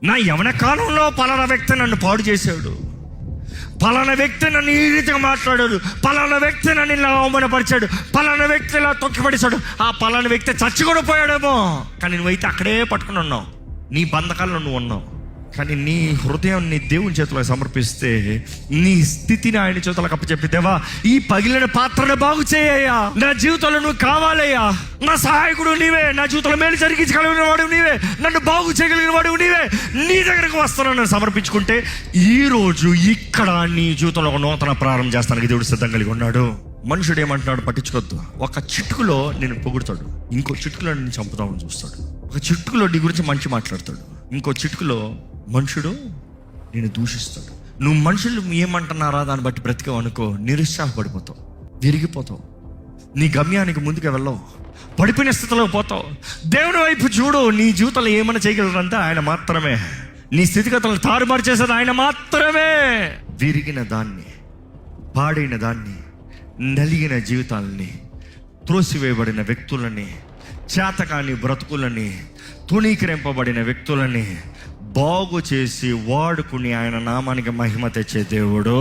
నా యవన కాలంలో పలానా వ్యక్తి నన్ను పాడు చేశాడు, పలానా వ్యక్తి నన్ను ఈ రీతిగా మాట్లాడాడు, పలానా వ్యక్తి నన్ను ఇలా అవమానపరిచాడు, పలానా వ్యక్తి ఇలా తొక్కిపడిచాడు, ఆ పలానా వ్యక్తి చచ్చి కూడా పోయాడేమో. కానీ నువ్వైతే అక్కడే పట్టుకుని ఉన్నావు, నీ బంధకాల్లో నువ్వు ఉన్నావు. కానీ నీ హృదయాన్ని దేవుని చేతిలో సమర్పిస్తే, నీ స్థితిని ఆయన చేతులకు అప్పచెప్పి, దేవా ఈ పగిలిన పాత్రను బాగు చేయ్యా, నా జీవితంలో నువ్వు కావాలయ్యా, నా సహాయకుడు నీవే, నా జీవితంలో మేలు జరిగించగలిగిన వాడు నీవే, నన్ను బాగు చేయగలిగిన వాడు నీవే, నీ దగ్గరకు వస్తానని సమర్పించుకుంటే ఈరోజు ఇక్కడ నీ జీవితంలో ఒక నూతన ప్రారంభం చేస్తానికి దేవుడు సిద్ధం కలిగి ఉన్నాడు. మనుషుడు ఏమంటున్నాడు పట్టించుకోవద్దు. ఒక చిటుకులో నేను పొగుడుతాడు, ఇంకో చిటుకులో నేను చంపుతామని చూస్తాడు. ఒక చిటుకులో నీ గురించి మంచి మాట్లాడతాడు, ఇంకో చిటుకులో మనుషుడు నేను దూషిస్తాడు. నువ్వు మనుషులు ఏమంటున్నారా దాన్ని బట్టి బ్రతికావు అనుకో, నిరుత్సాహపడిపోతావు, విరిగిపోతావు, నీ గమ్యానికి ముందుకు వెళ్ళవు, పడిపోయిన స్థితిలో పోతావు. దేవుని వైపు చూడు, నీ జీవితంలో ఏమైనా చేయగలరంటే ఆయన మాత్రమే. నీ స్థితిగతులను తారుమారు చేసేది ఆయన మాత్రమే. విరిగిన దాన్ని, పాడైన దాన్ని, నలిగిన జీవితాలని, త్రోసివేయబడిన వ్యక్తులని, చేతకాని బ్రతుకులని, తుణీకరింపబడిన వ్యక్తులని బాగు చేసి వాడుకుని ఆయన నామానికి మహిమ తెచ్చే దేవుడు.